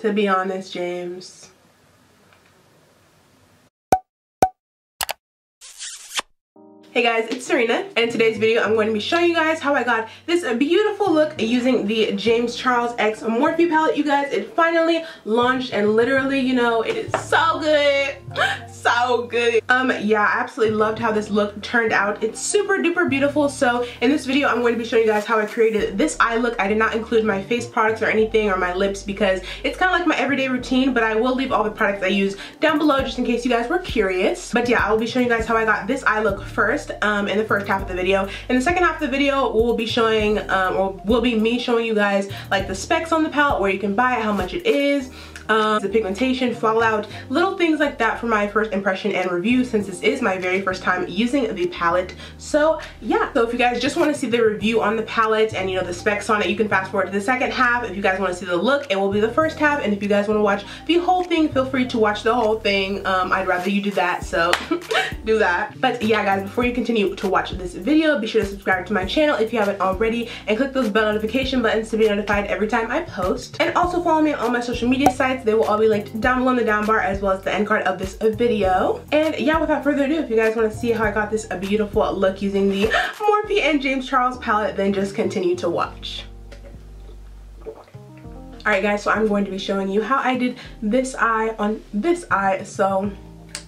to be honest, James. Hey guys, it's Serena, and in today's video I'm going to be showing you guys how I got this beautiful look using the James Charles X Morphe palette. You guys, it finally launched and literally, you know, it is so good. So good. Yeah, I absolutely loved how this look turned out. It's super duper beautiful. So in this video I'm going to be showing you guys how I created this eye look. I did not include my face products or anything or my lips because it's kind of like my everyday routine, but I will leave all the products I use down below just in case you guys were curious. But yeah, I will be showing you guys how I got this eye look first in the first half of the video. In the second half of the video we'll be showing or will be me showing you guys like the specs on the palette, where you can buy it, how much it is, the pigmentation, fallout, little things like that for my first impression and review, since this is my very first time using the palette. So yeah, so if you guys just want to see the review on the palette and you know the specs on it, you can fast forward to the second half. If you guys want to see the look, it will be the first half, and if you guys want to watch the whole thing, feel free to watch the whole thing. I'd rather you do that, so do that. But yeah guys, before you continue to watch this video, be sure to subscribe to my channel if you haven't already, and click those bell notification buttons to be notified every time I post. And also follow me on all my social media sites. They will all be linked down below in the down bar, as well as the end card of this video. And yeah, without further ado, if you guys want to see how I got this beautiful look using the Morphe and James Charles palette, then just continue to watch. Alright guys, so I'm going to be showing you how I did this eye on this eye. So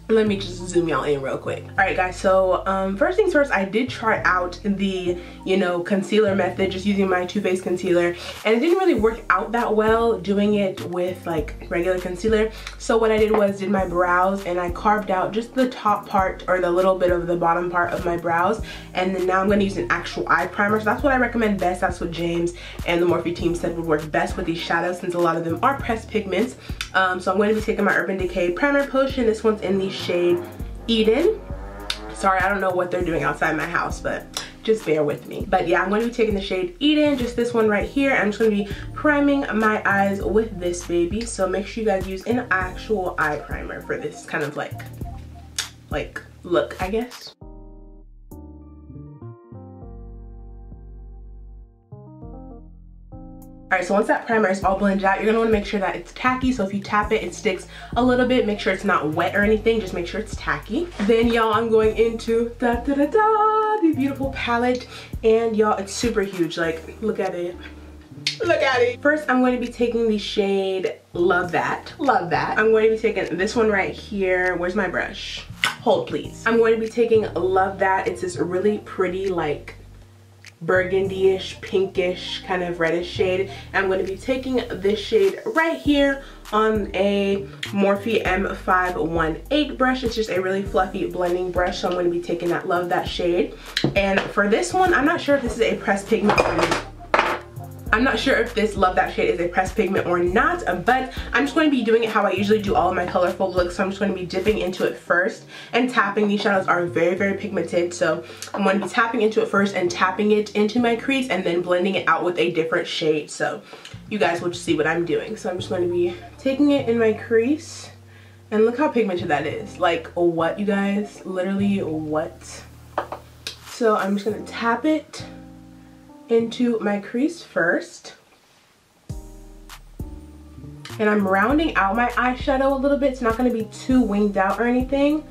let me just zoom y'all in real quick. Alright guys, so first things first, I did try out the, you know, concealer method, just using my Too Faced concealer, and it didn't really work out that well doing it with like regular concealer. So what I did was did my brows, and I carved out just the top part or the little bit of the bottom part of my brows, and then now I'm going to use an actual eye primer. So that's what I recommend best. That's what James and the Morphe team said would work best with these shadows, since a lot of them are pressed pigments. So I'm going to be taking my Urban Decay primer potion. This one's in the shade Eden. Sorry, I don't know what they're doing outside my house, but just bear with me. But yeah, I'm going to be taking the shade Eden, just this one right here. I'm just going to be priming my eyes with this baby. So make sure you guys use an actual eye primer for this kind of like look, I guess. Alright, so once that primer is all blended out, you're going to want to make sure that it's tacky. So if you tap it, it sticks a little bit. Make sure it's not wet or anything. Just make sure it's tacky. Then y'all, I'm going into the beautiful palette. And y'all, it's super huge. Like, look at it. Look at it. First, I'm going to be taking the shade Love That. Love That. I'm going to be taking this one right here. Where's my brush? Hold, please. I'm going to be taking Love That. It's this really pretty, like, burgundy-ish, pinkish, kind of reddish shade. And I'm going to be taking this shade right here on a Morphe M518 brush. It's just a really fluffy blending brush, so I'm going to be taking that Love That shade. And for this one, I'm not sure if this is a pressed pigment or not. I'm not sure if this Love That shade is a pressed pigment or not, but I'm just going to be doing it how I usually do all of my colorful looks. So I'm just going to be dipping into it first and tapping. These shadows are very, very pigmented, so I'm going to be tapping into it first and tapping it into my crease and then blending it out with a different shade. So you guys will just see what I'm doing. So I'm just going to be taking it in my crease, and look how pigmented that is. Like, what, you guys? Literally, what? So I'm just going to tap it into my crease first, and I'm rounding out my eyeshadow a little bit. It's not going to be too winged out or anything,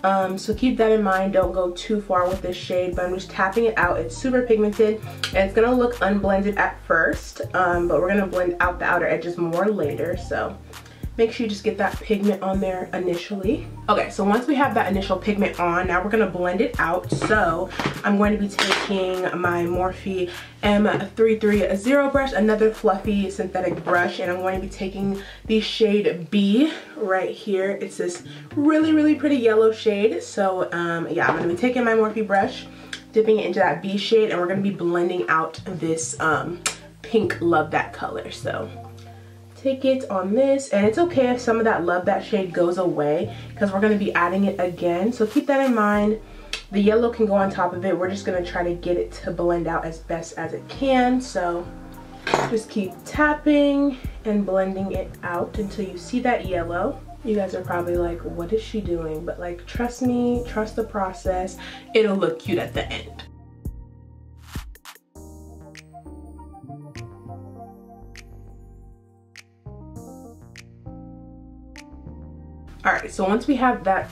so keep that in mind. Don't go too far with this shade, but I'm just tapping it out. It's super pigmented and it's going to look unblended at first, but we're going to blend out the outer edges more later, so make sure you just get that pigment on there initially. Okay, so once we have that initial pigment on, now we're gonna blend it out. So I'm going to be taking my Morphe M330 brush, another fluffy synthetic brush, and I'm going to be taking the shade B right here. It's this really, really pretty yellow shade. So yeah, I'm gonna be taking my Morphe brush, dipping it into that B shade, and we're gonna be blending out this pink Love That color. So take it on this, and it's okay if some of that Love That shade goes away because we're going to be adding it again, so keep that in mind. The yellow can go on top of it. We're just going to try to get it to blend out as best as it can, so just keep tapping and blending it out until you see that yellow. You guys are probably like, what is she doing? But like, trust me, trust the process. It'll look cute at the end. Alright, so once we have that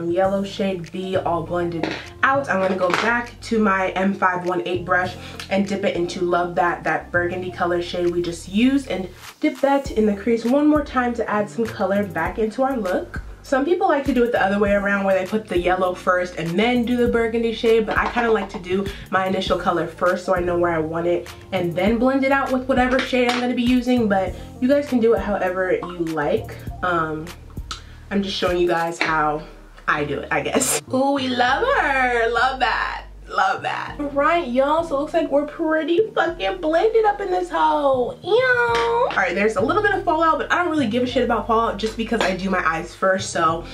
yellow shade B all blended out, I'm going to go back to my M518 brush and dip it into Love that burgundy color shade we just used, and dip that in the crease one more time to add some color back into our look. Some people like to do it the other way around, where they put the yellow first and then do the burgundy shade, but I kind of like to do my initial color first so I know where I want it, and then blend it out with whatever shade I'm going to be using, but you guys can do it however you like. I'm just showing you guys how I do it, I guess. Ooh, we love her. Love that. Love that. All right, y'all, so it looks like we're pretty fucking blended up in this hole. Ew. All right, there's a little bit of fallout, but I don't really give a shit about fallout just because I do my eyes first. So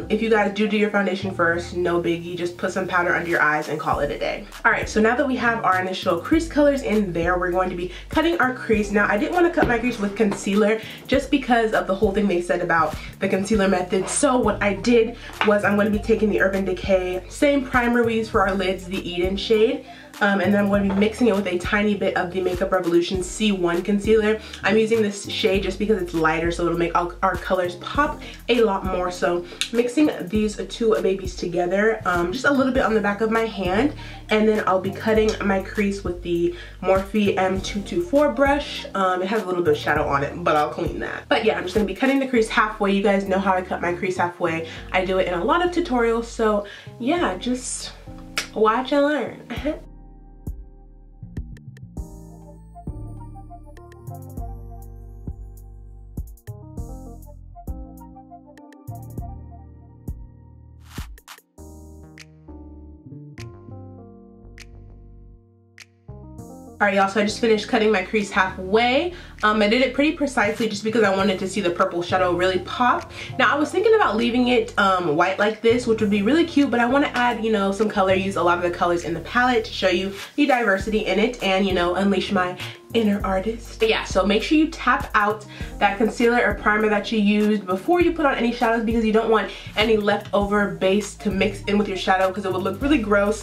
if you guys do your foundation first, no biggie, just put some powder under your eyes and call it a day. All right, so now that we have our initial crease colors in there, we're going to be cutting our crease. Now, I didn't want to cut my crease with concealer just because of the whole thing they said about the concealer method. So what I did was I'm going to be taking the Urban Decay same primer we use for our lids, the Eden shade. And then I'm going to be mixing it with a tiny bit of the Makeup Revolution C1 concealer. I'm using this shade just because it's lighter, so it'll make our colors pop a lot more. So mixing these two babies together, just a little bit on the back of my hand, and then I'll be cutting my crease with the Morphe M224 brush. It has a little bit of shadow on it, but I'll clean that. But yeah, I'm just going to be cutting the crease halfway. You guys know how I cut my crease halfway. I do it in a lot of tutorials, so yeah, just watch and learn. Alright, y'all, so I just finished cutting my crease halfway. I did it pretty precisely just because I wanted to see the purple shadow really pop. Now, I was thinking about leaving it white like this, which would be really cute, but I want to add, you know, some color, use a lot of the colors in the palette to show you the diversity in it and, you know, unleash my inner artist. But yeah, so make sure you tap out that concealer or primer that you used before you put on any shadows, because you don't want any leftover base to mix in with your shadow because it would look really gross.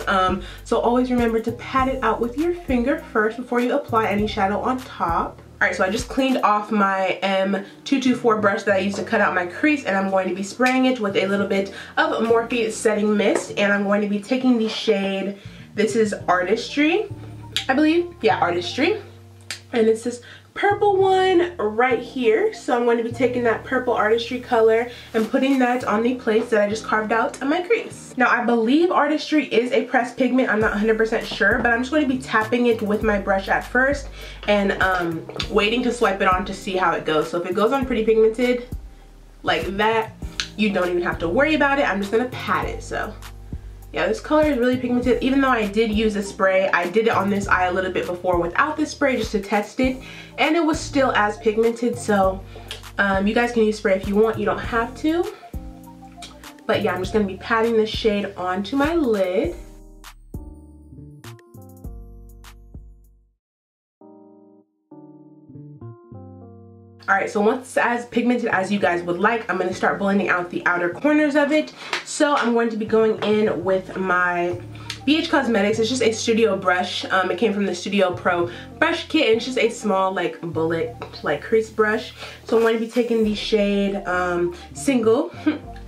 So always remember to pat it out with your finger first before you apply any shadow on top. Alright, so I just cleaned off my M224 brush that I used to cut out my crease, and I'm going to be spraying it with a little bit of Morphe Setting Mist, and I'm going to be taking the shade, this is Artistry, I believe. Yeah, Artistry. And it's this purple one right here. So I'm going to be taking that purple Artistry color and putting that on the place that I just carved out on my crease. Now, I believe Artistry is a pressed pigment. I'm not 100% sure, but I'm just going to be tapping it with my brush at first and waiting to swipe it on to see how it goes. So if it goes on pretty pigmented like that, you don't even have to worry about it. I'm just going to pat it. So yeah, this color is really pigmented. Even though I did use a spray, I did it on this eye a little bit before without the spray just to test it, and it was still as pigmented. So you guys can use spray if you want, you don't have to. But yeah, I'm just going to be patting this shade onto my lid. Alright, so once it's as pigmented as you guys would like, I'm going to start blending out the outer corners of it. So I'm going to be going in with my BH Cosmetics. It's just a studio brush. It came from the Studio Pro brush kit, and it's just a small like bullet like crease brush. So I'm going to be taking the shade Single,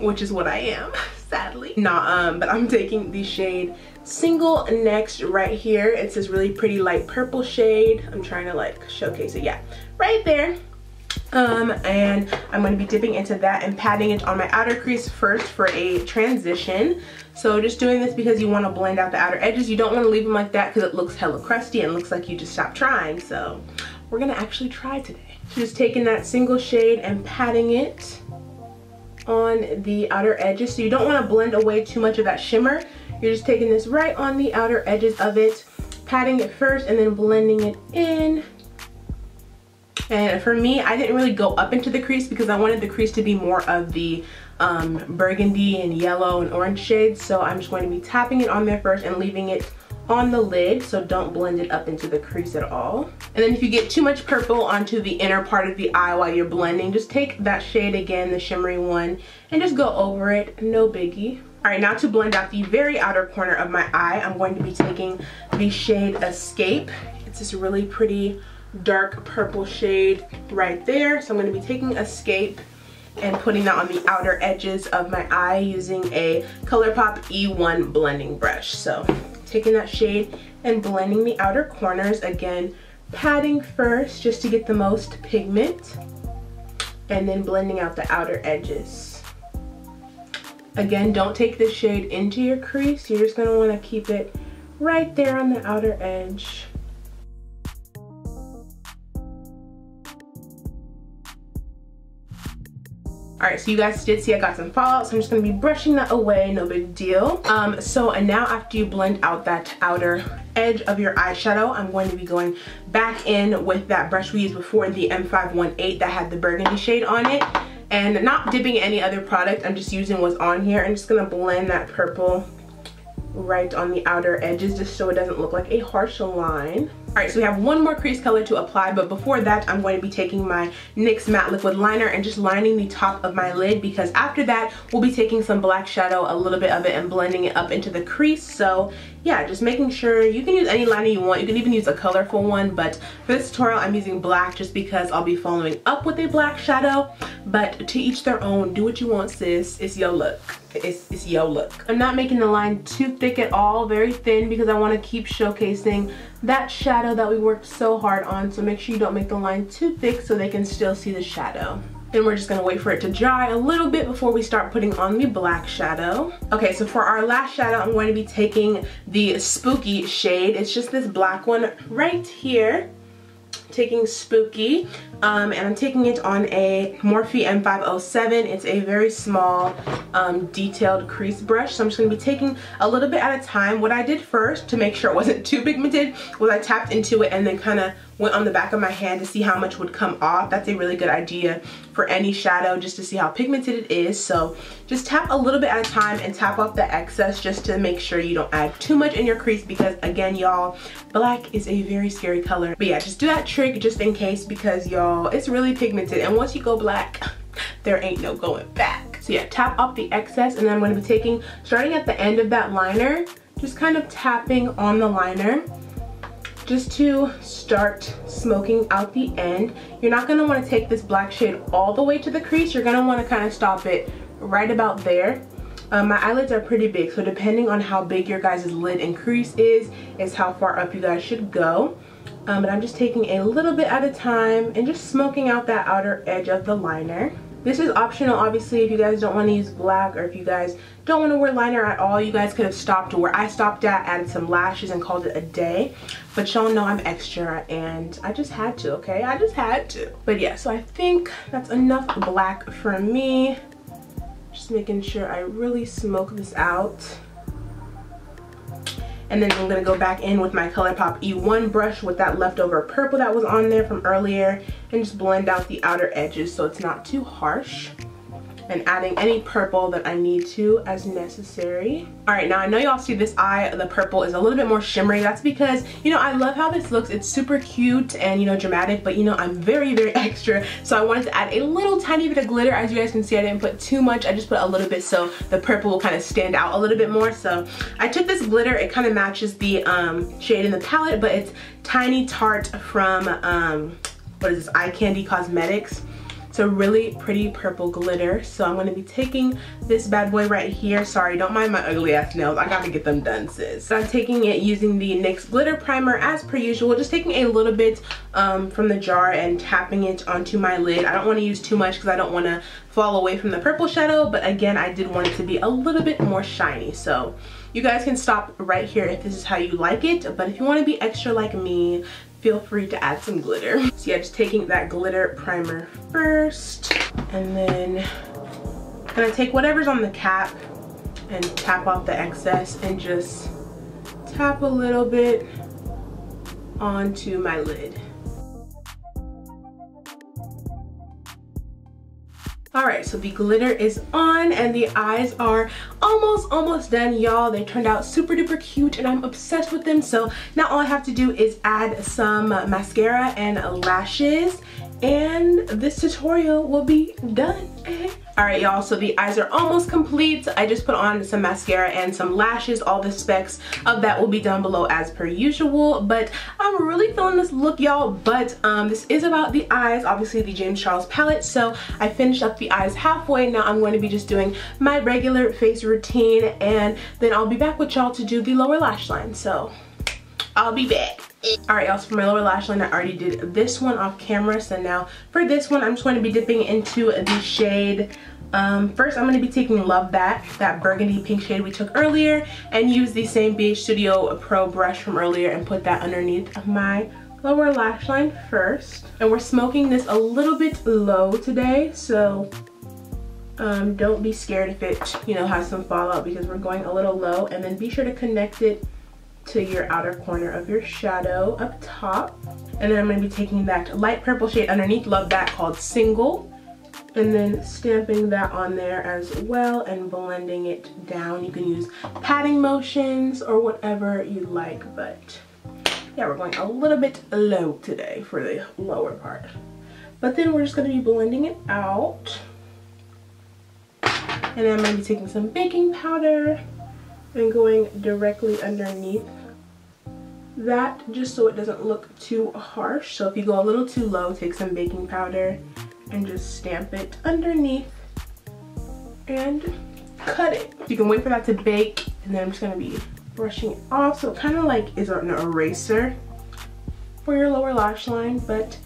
which is what I am, sadly. But I'm taking the shade Single next right here. It's this really pretty light purple shade. I'm trying to like showcase it. Yeah, right there. And I'm going to be dipping into that and patting it on my outer crease first for a transition. So just doing this because you want to blend out the outer edges. You don't want to leave them like that because it looks hella crusty and looks like you just stopped trying. So we're going to actually try today. So just taking that Single shade and patting it on the outer edges. So you don't want to blend away too much of that shimmer. You're just taking this right on the outer edges of it, patting it first and then blending it in. And for me, I didn't really go up into the crease because I wanted the crease to be more of the burgundy and yellow and orange shades. So I'm just going to be tapping it on there first and leaving it on the lid. So don't blend it up into the crease at all. And then if you get too much purple onto the inner part of the eye while you're blending, just take that shade again, the shimmery one, and just go over it. No biggie. Alright, now to blend out the very outer corner of my eye, I'm going to be taking the shade Escape. It's this really pretty dark purple shade right there. So I'm going to be taking Escape and putting that on the outer edges of my eye using a Colourpop E1 blending brush. So taking that shade and blending the outer corners, again patting first just to get the most pigment, and then blending out the outer edges. Again, don't take this shade into your crease. You're just going to want to keep it right there on the outer edge. Alright, so you guys did see I got some fallout, so I'm just going to be brushing that away, no big deal. And now after you blend out that outer edge of your eyeshadow, I'm going to be going back in with that brush we used before, the M518 that had the burgundy shade on it. And not dipping any other product, I'm just using what's on here. I'm just going to blend that purple right on the outer edges just so it doesn't look like a harsh line. Alright, so we have one more crease color to apply, but before that I'm going to be taking my NYX Matte Liquid Liner and just lining the top of my lid, because after that we'll be taking some black shadow, a little bit of it, and blending it up into the crease. So yeah, just making sure you can use any liner you want. You can even use a colorful one, but for this tutorial I'm using black just because I'll be following up with a black shadow. But to each their own, do what you want, sis. It's your look. It's your look. I'm not making the line too thick at all, very thin, because I want to keep showcasing that shadow that we worked so hard on. So make sure you don't make the line too thick so they can still see the shadow. Then we're just gonna wait for it to dry a little bit before we start putting on the black shadow. Okay, so for our last shadow, I'm going to be taking the Spooky shade. It's just this black one right here. Taking Spooky, and I'm taking it on a Morphe M507. It's a very small detailed crease brush, so I'm just going to be taking a little bit at a time. What I did first to make sure it wasn't too pigmented was I tapped into it and then kind of went on the back of my hand to see how much would come off. That's a really good idea for any shadow, just to see how pigmented it is. So just tap a little bit at a time and tap off the excess just to make sure you don't add too much in your crease, because again, y'all, black is a very scary color. But yeah, just do that trick just in case, because y'all, it's really pigmented, and once you go black, there ain't no going back. So yeah, tap off the excess, and then I'm going to be taking, starting at the end of that liner, just kind of tapping on the liner just to start smoking out the end. You're not going to want to take this black shade all the way to the crease. You're going to want to kind of stop it right about there. My eyelids are pretty big, so depending on how big your guys' lid and crease is how far up you guys should go. But I'm just taking a little bit at a time and just smoking out that outer edge of the liner. This is optional, obviously, if you guys don't want to use black, or if you guys don't want to wear liner at all. You guys could have stopped where I stopped at, added some lashes, and called it a day. But y'all know I'm extra, and I just had to, okay? I just had to. But yeah, so I think that's enough black for me. Just making sure I really smoke this out. And then I'm going to go back in with my Colourpop E1 brush with that leftover purple that was on there from earlier, and just blend out the outer edges so it's not too harsh. And adding any purple that I need to as necessary. Alright, now I know y'all see this eye, the purple is a little bit more shimmery. That's because, you know, I love how this looks. It's super cute and, you know, dramatic, but you know, I'm very, very extra. So I wanted to add a little tiny bit of glitter. As you guys can see, I didn't put too much. I just put a little bit so the purple will kind of stand out a little bit more. So I took this glitter. It kind of matches the shade in the palette, but it's Tiny Tart from, what is this, Eye Candy Cosmetics. It's a really pretty purple glitter. So I'm going to be taking this bad boy right here. Sorry, don't mind my ugly ass nails. I gotta get them done, sis. So I'm taking it using the NYX Glitter Primer as per usual. Just taking a little bit from the jar and tapping it onto my lid. I don't want to use too much because I don't want to fall away from the purple shadow. But again, I did want it to be a little bit more shiny. So you guys can stop right here if this is how you like it. But if you want to be extra like me, feel free to add some glitter. So yeah, just taking that glitter primer first, and then I'm gonna take whatever's on the cap and tap off the excess and just tap a little bit onto my lid. Alright, so the glitter is on and the eyes are almost done, y'all. They turned out super duper cute and I'm obsessed with them. So now all I have to do is add some mascara and lashes, and this tutorial will be done. Alright y'all, so the eyes are almost complete. I just put on some mascara and some lashes. All the specs of that will be down below as per usual. But I'm really feeling this look, y'all. But this is about the eyes, obviously the James Charles palette. So I finished up the eyes halfway. Now I'm going to be just doing my regular face routine, and then I'll be back with y'all to do the lower lash line. So I'll be back. Alright y'all, so for my lower lash line I already did this one off camera, so now for this one I'm just going to be dipping into the shade. First I'm going to be taking Love that burgundy pink shade we took earlier, and use the same BH Studio Pro brush from earlier and put that underneath my lower lash line first. And we're smoking this a little bit low today, so don't be scared if it, you know, has some fallout, because we're going a little low. And then be sure to connect it to your outer corner of your shadow up top. And then I'm going to be taking that light purple shade underneath Love That called Single, and then stamping that on there as well and blending it down. You can use patting motions or whatever you like, but yeah, we're going a little bit low today for the lower part. But then we're just going to be blending it out. And then I'm going to be taking some baking powder and going directly underneath that, just so it doesn't look too harsh. So if you go a little too low, take some baking powder and just stamp it underneath and cut it. You can wait for that to bake, and then I'm just going to be brushing it off, so it kind of like is an eraser for your lower lash line. But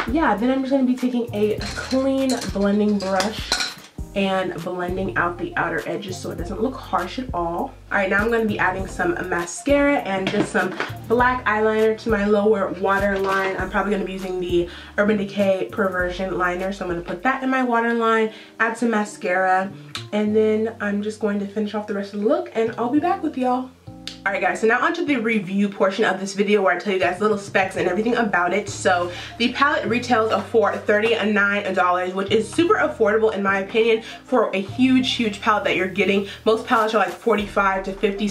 yeah, then I'm just going to be taking a clean blending brush and blending out the outer edges so it doesn't look harsh at all. Alright, now I'm going to be adding some mascara and just some black eyeliner to my lower waterline. I'm probably going to be using the Urban Decay Perversion liner, so I'm going to put that in my waterline, add some mascara, and then I'm just going to finish off the rest of the look, and I'll be back with y'all. Alright guys, so now onto the review portion of this video where I tell you guys little specs and everything about it. So the palette retails for $39, which is super affordable in my opinion for a huge palette that you're getting. Most palettes are like $45 to $50,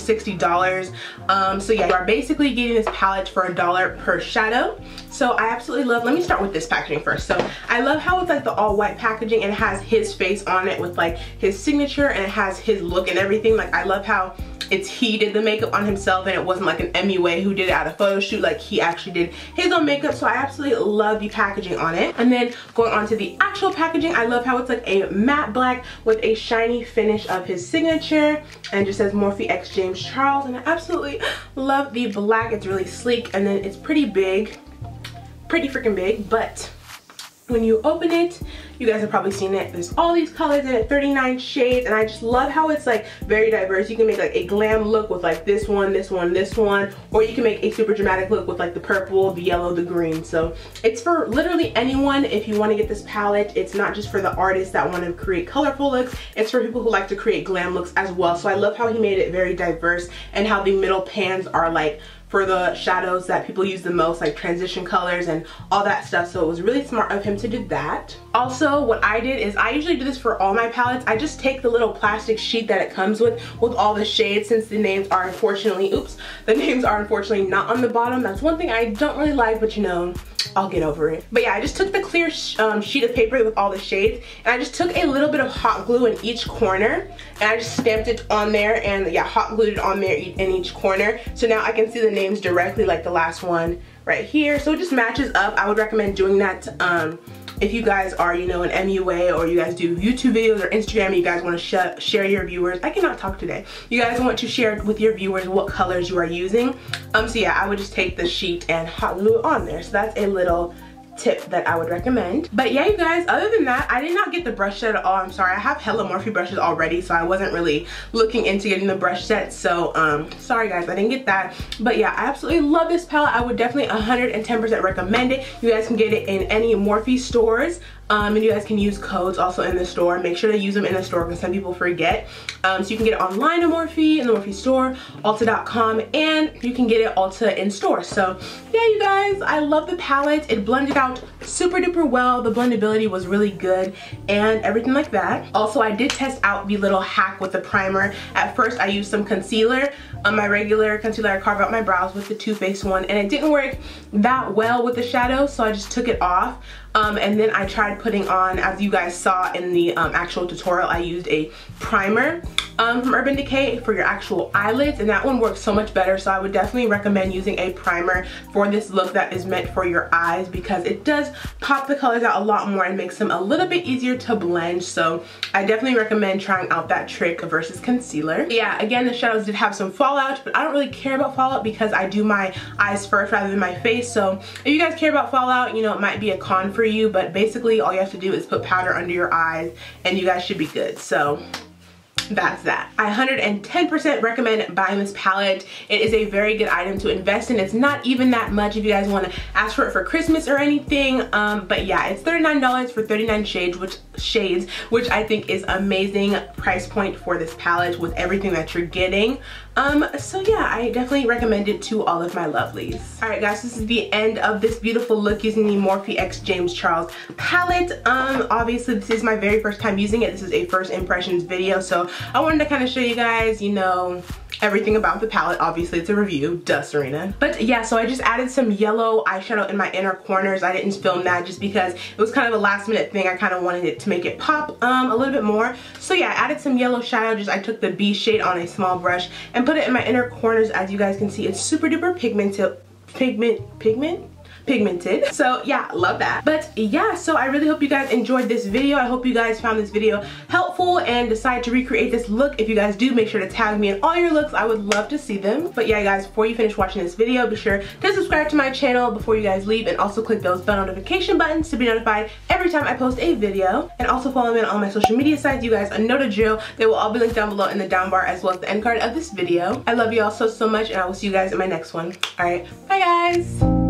$60. So yeah, you are basically getting this palette for $1 per shadow. So I absolutely love, let me start with this packaging first. So I love how it's like the all white packaging and it has his face on it with like his signature, and it has his look and everything. Like I love how he did the makeup on himself, and it wasn't like an MUA who did it at a photo shoot. Like he actually did his own makeup, so I absolutely love the packaging on it. And then going on to the actual packaging, I love how it's like a matte black with a shiny finish of his signature, and just says Morphe x James Charles, and I absolutely love the black. It's really sleek, and then it's pretty big, pretty freaking big. But when you open it, you guys have probably seen it, there's all these colors in it, 39 shades, and I just love how it's like very diverse. You can make like a glam look with like this one, or you can make a super dramatic look with like the purple, the yellow, the green. So it's for literally anyone if you want to get this palette. It's not just for the artists that want to create colorful looks, it's for people who like to create glam looks as well. So I love how he made it very diverse, and how the middle pans are like for the shadows that people use the most, like transition colors and all that stuff. So it was really smart of him to do that. Also, what I did is, I usually do this for all my palettes, I just take the little plastic sheet that it comes with all the shades, since the names are unfortunately, the names are unfortunately not on the bottom. That's one thing I don't really like, but you know, I'll get over it. But yeah, I just took the clear sheet of paper with all the shades, and I just took a little bit of hot glue in each corner, and I just stamped it on there, and yeah, hot glued it on there in each corner. So now I can see the names directly, like the last one right here. So it just matches up. I would recommend doing that if you guys are, you know, an MUA, or you guys do YouTube videos or Instagram, you guys want to share your viewers. I cannot talk today. You guys want to share with your viewers what colors you are using. So yeah, I would just take the sheet and hot glue it on there. So that's a little tip that I would recommend. But yeah, you guys, other than that, I did not get the brush set at all. I'm sorry, I have hella Morphe brushes already, so I wasn't really looking into getting the brush set. So sorry guys, I didn't get that. But yeah, I absolutely love this palette. I would definitely 110% recommend it. You guys can get it in any Morphe stores. And you guys can use codes also in the store. Make sure to use them in the store because some people forget. So you can get it online at Morphe, in the Morphe store, Ulta.com, and you can get it Ulta in store. So yeah, you guys, I love the palette. It blended out super duper well. The blendability was really good and everything like that. Also, I did test out the little hack with the primer. At first, I used some concealer, my regular concealer. I carved out my brows with the Too Faced one, and it didn't work that well with the shadow, so I just took it off. And then I tried putting on, as you guys saw in the actual tutorial, I used a primer from Urban Decay for your actual eyelids, and that one works so much better. So I would definitely recommend using a primer for this look that is meant for your eyes, because it does pop the colors out a lot more and makes them a little bit easier to blend. So I definitely recommend trying out that trick versus concealer. Yeah, again, the shadows did have some fallout, but I don't really care about fallout because I do my eyes first rather than my face. So if you guys care about fallout, you know, it might be a con for you, but basically all you have to do is put powder under your eyes and you guys should be good. So that's that. I 110% recommend buying this palette. It is a very good item to invest in. It's not even that much if you guys want to ask for it for Christmas or anything. But yeah, it's $39 for 39 shades, which I think is amazing price point for this palette with everything that you're getting. So yeah, I definitely recommend it to all of my lovelies. Alright guys, this is the end of this beautiful look using the Morphe x James Charles palette. Obviously this is my very first time using it. This is a first impressions video, so I wanted to kind of show you guys, you know, everything about the palette. Obviously it's a review, duh Serena. But yeah, so I just added some yellow eyeshadow in my inner corners. I didn't film that just because it was kind of a last minute thing. I kind of wanted it to make it pop a little bit more. So yeah, I added some yellow shadow. I took the B shade on a small brush and put it in my inner corners. As you guys can see, it's super duper pigmented. So yeah, love that. But yeah, so I really hope you guys enjoyed this video. I hope you guys found this video helpful and decide to recreate this look. If you guys do, make sure to tag me in all your looks. I would love to see them. But yeah guys, before you finish watching this video, be sure to subscribe to my channel before you guys leave, and also click those bell notification buttons to be notified every time I post a video. And also follow me on all my social media sites. You guys know the drill. They will all be linked down below in the down bar as well as the end card of this video. I love you all so much, and I will see you guys in my next one. Alright, bye guys.